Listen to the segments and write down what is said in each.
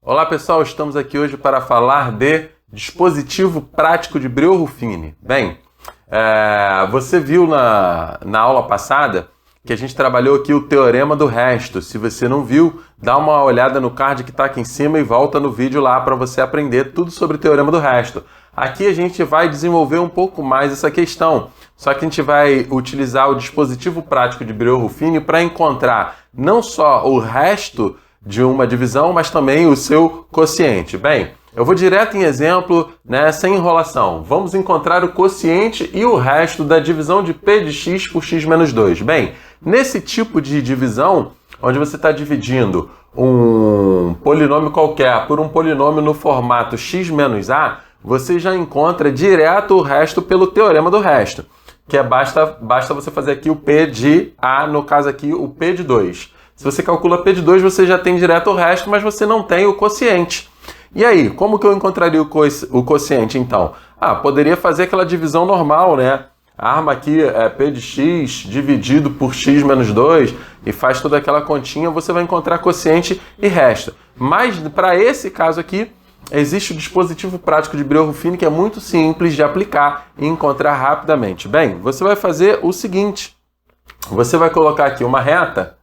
Olá pessoal, estamos aqui hoje para falar de dispositivo prático de Breuer-Ruffini. Bem, você viu na aula passada que a gente trabalhou aqui o teorema do resto. Se você não viu, dá uma olhada no card que está aqui em cima e volta no vídeo lá para você aprender tudo sobre o teorema do resto. Aqui a gente vai desenvolver um pouco mais essa questão, só que a gente vai utilizar o dispositivo prático de Breuer-Ruffini para encontrar não só o resto de uma divisão, mas também o seu quociente. Bem, eu vou direto em exemplo, sem enrolação. Vamos encontrar o quociente e o resto da divisão de p de x por x menos 2. Bem, nesse tipo de divisão, onde você está dividindo um polinômio qualquer por um polinômio no formato x menos a, você já encontra direto o resto pelo teorema do resto, que basta você fazer aqui o p de a, no caso aqui o p de 2. Se você calcula p de 2, você já tem direto o resto, mas você não tem o quociente. E aí, como que eu encontraria o quociente, então? Poderia fazer aquela divisão normal, né? A arma aqui é p de x dividido por x menos 2 e faz toda aquela continha, você vai encontrar quociente e resto. Mas, para esse caso aqui, existe o dispositivo prático de Breuer-Ruffini que é muito simples de aplicar e encontrar rapidamente. Bem, você vai fazer o seguinte. Você vai colocar aqui uma reta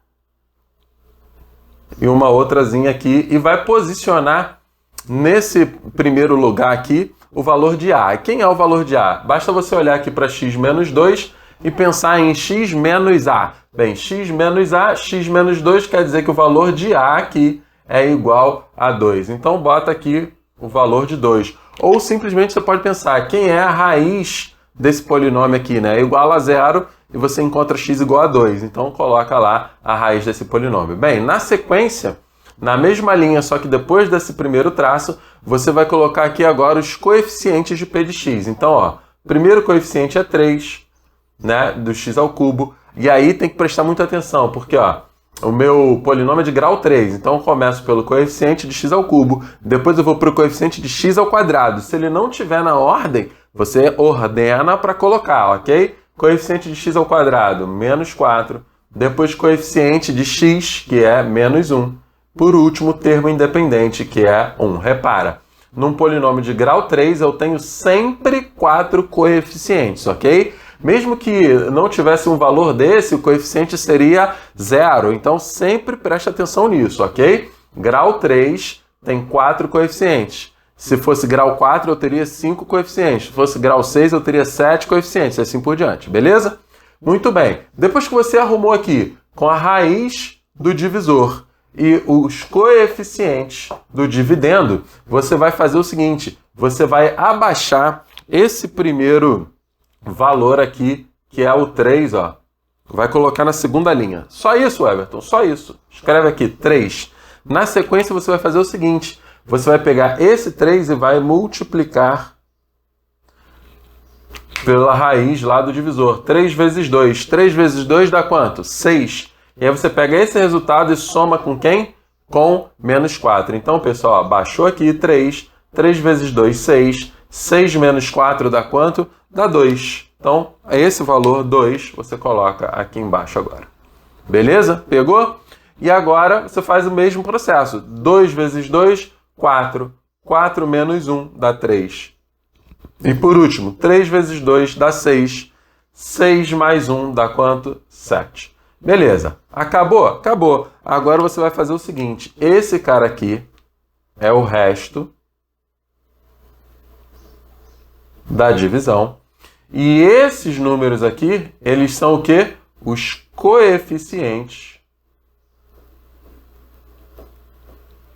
e uma outrazinha aqui, e vai posicionar nesse primeiro lugar aqui o valor de A. E quem é o valor de A? Basta você olhar aqui para x menos 2 e pensar em x menos A. Bem, x menos A, x menos 2 quer dizer que o valor de A aqui é igual a 2. Então, bota aqui o valor de 2. Ou simplesmente você pode pensar, quem é a raiz desse polinômio aqui, né? É igual a 0, e você encontra x igual a 2. Então, coloca lá a raiz desse polinômio. Bem, na sequência, na mesma linha, só que depois desse primeiro traço, você vai colocar aqui agora os coeficientes de p de x. Então, primeiro coeficiente é 3, né, do x ao cubo. E aí tem que prestar muita atenção, porque, o meu polinômio é de grau 3. Então, eu começo pelo coeficiente de x ao cubo. Depois eu vou para o coeficiente de x ao quadrado. Se ele não estiver na ordem, você ordena para colocar, ok? Coeficiente de x ao quadrado, menos 4. Depois, coeficiente de x, que é menos 1. Por último, termo independente, que é 1. Repara, num polinômio de grau 3, eu tenho sempre 4 coeficientes, ok? Mesmo que não tivesse um valor desse, o coeficiente seria 0. Então, sempre preste atenção nisso, ok? Grau 3 tem 4 coeficientes. Se fosse grau 4, eu teria 5 coeficientes. Se fosse grau 6, eu teria 7 coeficientes, e assim por diante, beleza? Muito bem. Depois que você arrumou aqui com a raiz do divisor e os coeficientes do dividendo, você vai fazer o seguinte, você vai abaixar esse primeiro valor aqui, que é o 3, vai colocar na segunda linha. Só isso, Everton, só isso. Escreve aqui 3. Na sequência, você vai fazer o seguinte, você vai pegar esse 3 e vai multiplicar pela raiz lá do divisor. 3 vezes 2. 3 vezes 2 dá quanto? 6. E aí você pega esse resultado e soma com quem? Com menos 4. Então, pessoal, baixou aqui 3. 3 vezes 2, 6. 6 menos 4 dá quanto? Dá 2. Então, esse valor 2 você coloca aqui embaixo agora. Beleza? Pegou? E agora você faz o mesmo processo. 2 vezes 2, 4. 4 menos 1 dá 3. E por último, 3 vezes 2 dá 6. 6 mais 1 dá quanto? 7. Beleza. Acabou? Acabou. Agora você vai fazer o seguinte. Esse cara aqui é o resto da divisão. E esses números aqui, eles são o quê? Os coeficientes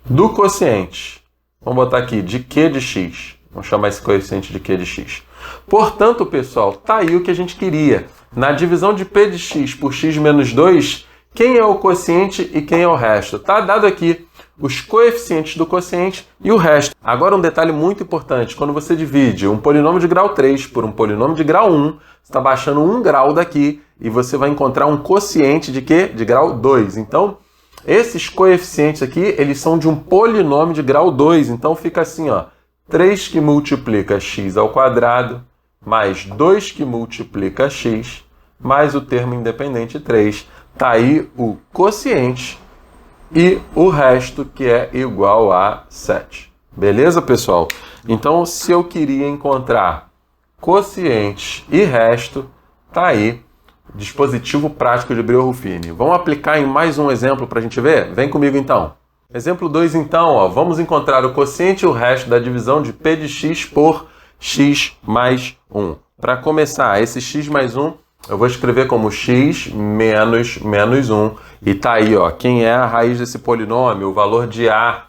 do quociente. Vamos botar aqui de Q de x. Vamos chamar esse coeficiente de Q de x. Portanto, pessoal, tá aí o que a gente queria. Na divisão de p de x por x menos 2, quem é o quociente e quem é o resto? Tá dado aqui os coeficientes do quociente e o resto. Agora um detalhe muito importante. Quando você divide um polinômio de grau 3 por um polinômio de grau 1, você está baixando 1 grau daqui e você vai encontrar um quociente de quê? De grau 2. Então, esses coeficientes aqui, eles são de um polinômio de grau 2. Então, fica assim, 3 que multiplica x ao quadrado, mais 2 que multiplica x, mais o termo independente 3. Está aí o quociente e o resto que é igual a 7. Beleza, pessoal? Então, se eu queria encontrar quocientes e resto, tá aí, dispositivo prático de Brio-Ruffini. Vamos aplicar em mais um exemplo para a gente ver? Vem comigo então. Exemplo 2 então, ó, vamos encontrar o quociente e o resto da divisão de P de x por x mais 1. Para começar, esse x mais 1 eu vou escrever como x menos 1. E tá aí, ó, quem é a raiz desse polinômio, o valor de a.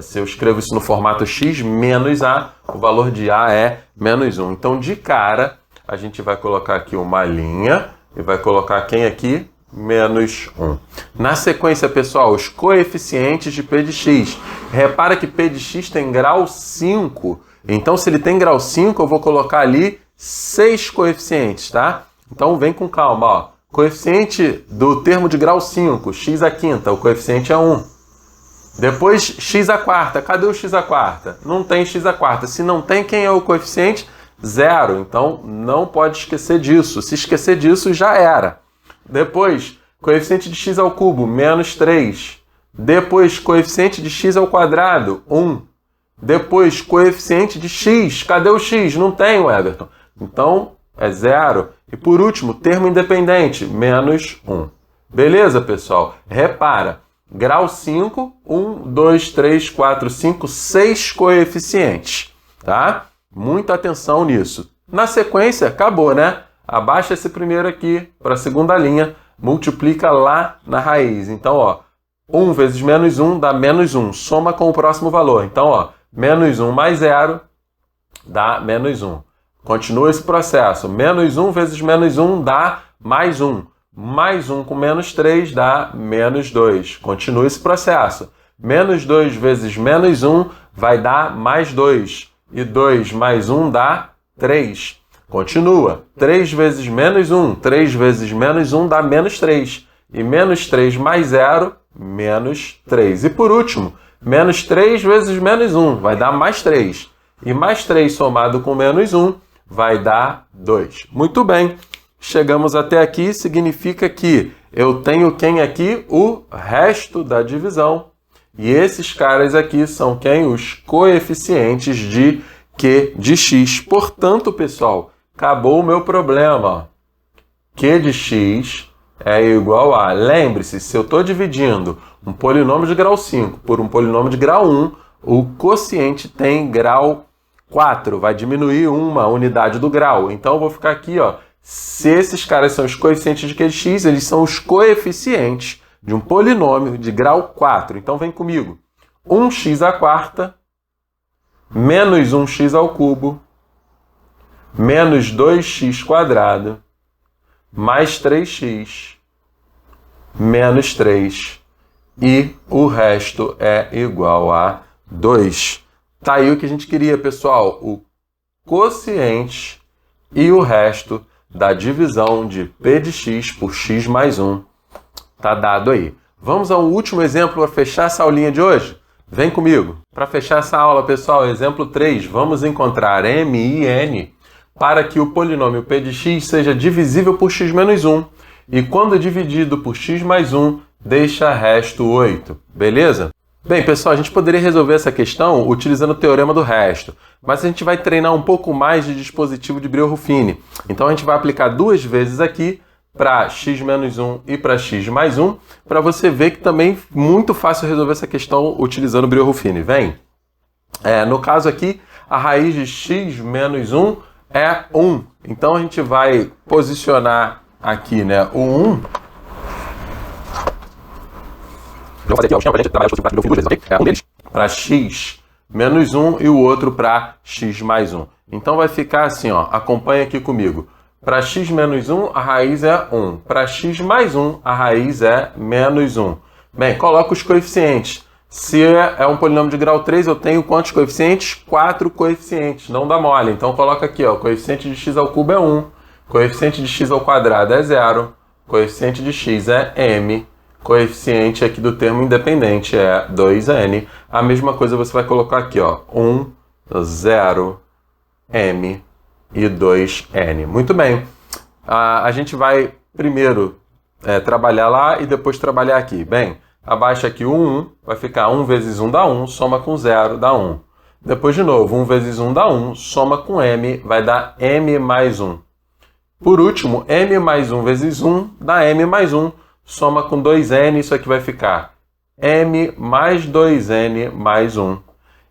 Se eu escrevo isso no formato x menos a, o valor de a é menos 1. Então, de cara, a gente vai colocar aqui uma linha e vai colocar quem aqui? Menos 1. Na sequência, pessoal, os coeficientes de P de x. Repara que P de x tem grau 5. Então, se ele tem grau 5, eu vou colocar ali 6 coeficientes, tá? Então, vem com calma, ó. Coeficiente do termo de grau 5, x à quinta, o coeficiente é 1. Depois, x à quarta. Cadê o x à quarta? Não tem x à quarta. Se não tem, quem é o coeficiente? 0. Então, não pode esquecer disso. Se esquecer disso, já era. Depois, coeficiente de x ao cubo, menos 3. Depois, coeficiente de x ao quadrado, 1. Depois, coeficiente de x. Cadê o x? Não tem, Everton. Então, é 0. E por último, termo independente, menos 1. Beleza, pessoal? Repara, grau 5, 1, 2, 3, 4, 5, 6 coeficientes, tá? Muita atenção nisso. Na sequência, acabou, né? Abaixa esse primeiro aqui para a segunda linha, multiplica lá na raiz. Então, ó, 1 vezes menos 1 dá menos 1, soma com o próximo valor. Então, ó, menos 1 mais 0 dá menos 1. Continua esse processo. Menos 1 vezes menos 1 dá mais 1. Mais 1 com menos 3 dá menos 2. Continua esse processo. Menos 2 vezes menos 1 vai dar mais 2. E 2 mais 1 dá 3. Continua. 3 vezes menos 1. 3 vezes menos 1 dá menos 3. E menos 3 mais 0, menos 3. E por último, menos 3 vezes menos 1 vai dar mais 3. E mais 3 somado com menos 1 vai dar 2. Muito bem. Chegamos até aqui, significa que eu tenho quem aqui? O resto da divisão. E esses caras aqui são quem? Os coeficientes de Q de x. Portanto, pessoal, acabou o meu problema. Q de x é igual a... Lembre-se, se eu estou dividindo um polinômio de grau 5 por um polinômio de grau 1, o quociente tem grau 4. Vai diminuir uma unidade do grau. Então, eu vou ficar aqui, ó. Se esses caras são os coeficientes de Q de x, eles são os coeficientes de um polinômio de grau 4. Então, vem comigo. 1x à quarta menos 1x ao cubo menos 2x quadrado mais 3x menos 3. E o resto é igual a 2. Tá aí o que a gente queria, pessoal. O quociente e o resto da divisão de P de x por x mais 1. Tá dado aí. Vamos ao último exemplo para fechar essa aulinha de hoje? Vem comigo. Para fechar essa aula, pessoal, exemplo 3, vamos encontrar m e n para que o polinômio P de x seja divisível por x menos 1. E quando dividido por x mais 1, deixa resto 8. Beleza? Bem, pessoal, a gente poderia resolver essa questão utilizando o teorema do resto, mas a gente vai treinar um pouco mais de dispositivo de Brio-Ruffini. Então, a gente vai aplicar 2 vezes aqui para x menos 1 e para x mais 1, para você ver que também é muito fácil resolver essa questão utilizando o Brio-Ruffini. Vem! No caso aqui, a raiz de x menos 1 é 1. Então, a gente vai posicionar aqui, né, o 1... Vou fazer aqui, ó, o gente trabalha os duas vezes, ok? Um deles para x menos 1 e o outro para x mais 1. Então vai ficar assim, ó, acompanha aqui comigo. Para x menos 1, a raiz é 1. Para x mais 1, a raiz é menos 1. Bem, coloca os coeficientes. Se é um polinômio de grau 3, eu tenho quantos coeficientes? 4 coeficientes, não dá mole. Então coloca aqui, ó, coeficiente de x ao cubo é 1, coeficiente de x ao quadrado é 0, coeficiente de x é m, coeficiente aqui do termo independente é 2n. A mesma coisa você vai colocar aqui, ó, 1, 0, m e 2n. Muito bem. A gente vai primeiro trabalhar lá e depois trabalhar aqui. Bem, abaixa aqui o 1, vai ficar 1 vezes 1 dá 1, soma com 0 dá 1. Depois de novo, 1 vezes 1 dá 1, soma com m, vai dar m mais 1. Por último, m mais 1 vezes 1 dá m mais 1, soma com 2n, isso aqui vai ficar m mais 2n mais 1.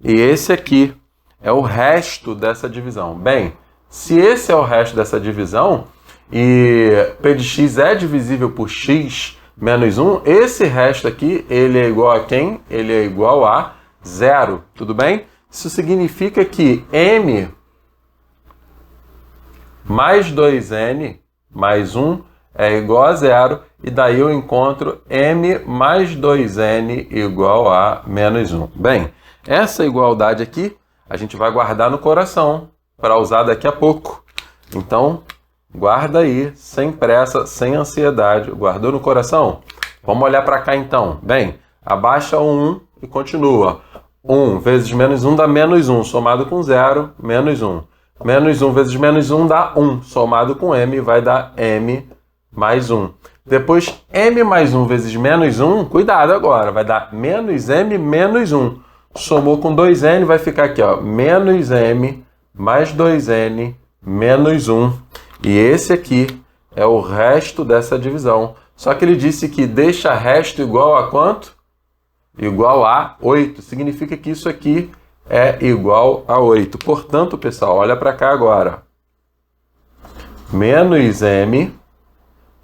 E esse aqui é o resto dessa divisão. Bem, se esse é o resto dessa divisão, e p de x é divisível por x menos 1, esse resto aqui, ele é igual a quem? Ele é igual a 0, tudo bem? Isso significa que m mais 2n mais 1 é igual a 0, e daí eu encontro m mais 2n igual a menos 1. Bem, essa igualdade aqui a gente vai guardar no coração para usar daqui a pouco. Então, guarda aí, sem pressa, sem ansiedade. Guardou no coração? Vamos olhar para cá então. Bem, abaixa o 1 e continua. 1 vezes menos 1 dá menos 1, somado com 0, menos 1. Menos 1 vezes menos 1 dá 1, somado com m vai dar m mais 1. Depois, m mais 1 vezes menos 1, cuidado agora, vai dar menos m menos 1. Somou com 2n, vai ficar aqui, ó, menos m mais 2n menos 1. E esse aqui é o resto dessa divisão. Só que ele disse que deixa resto igual a quanto? Igual a 8. Significa que isso aqui é igual a 8. Portanto, pessoal, olha para cá agora. Menos m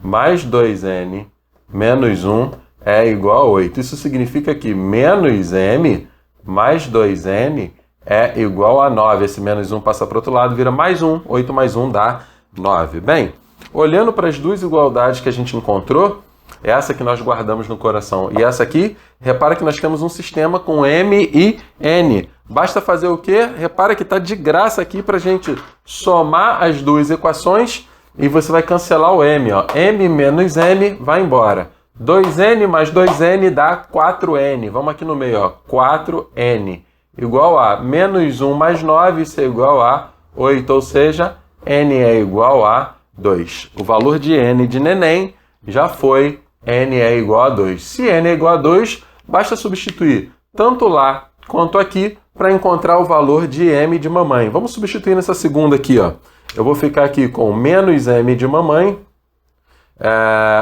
mais 2n menos 1 é igual a 8. Isso significa que menos m mais 2n é igual a 9. Esse menos 1 passa para o outro lado, vira mais 1. 8 mais 1 dá 9. Bem, olhando para as duas igualdades que a gente encontrou, essa que nós guardamos no coração e essa aqui, repara que nós temos um sistema com m e n. Basta fazer o quê? Repara que está de graça aqui para a gente somar as duas equações e você vai cancelar o m. Ó. M menos m vai embora. 2n mais 2n dá 4n. Vamos aqui no meio, ó. 4n igual a menos 1 mais 9, isso é igual a 8, ou seja, n é igual a 2. O valor de n de neném já foi, n é igual a 2. Se n é igual a 2, basta substituir tanto lá quanto aqui para encontrar o valor de m de mamãe. Vamos substituir nessa segunda aqui, ó. Eu vou ficar aqui com menos m de mamãe,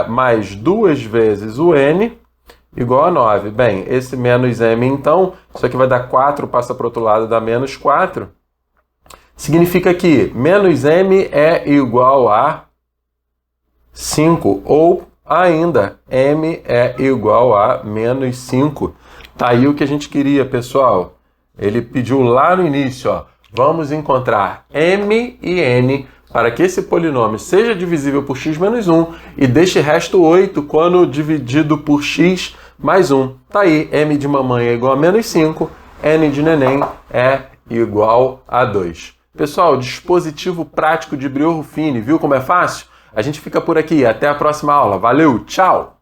mais 2 vezes o n, igual a 9. Bem, esse menos m, então, isso aqui vai dar 4, passa para o outro lado, dá menos 4. Significa que menos m é igual a 5, ou ainda, m é igual a menos 5. Tá aí o que a gente queria, pessoal. Ele pediu lá no início, ó, vamos encontrar m e n para que esse polinômio seja divisível por x menos 1 e deixe resto 8 quando dividido por x mais 1. Tá aí, m de mamãe é igual a menos 5, n de neném é igual a 2. Pessoal, dispositivo prático de Briot Ruffini, viu como é fácil? A gente fica por aqui, até a próxima aula. Valeu, tchau!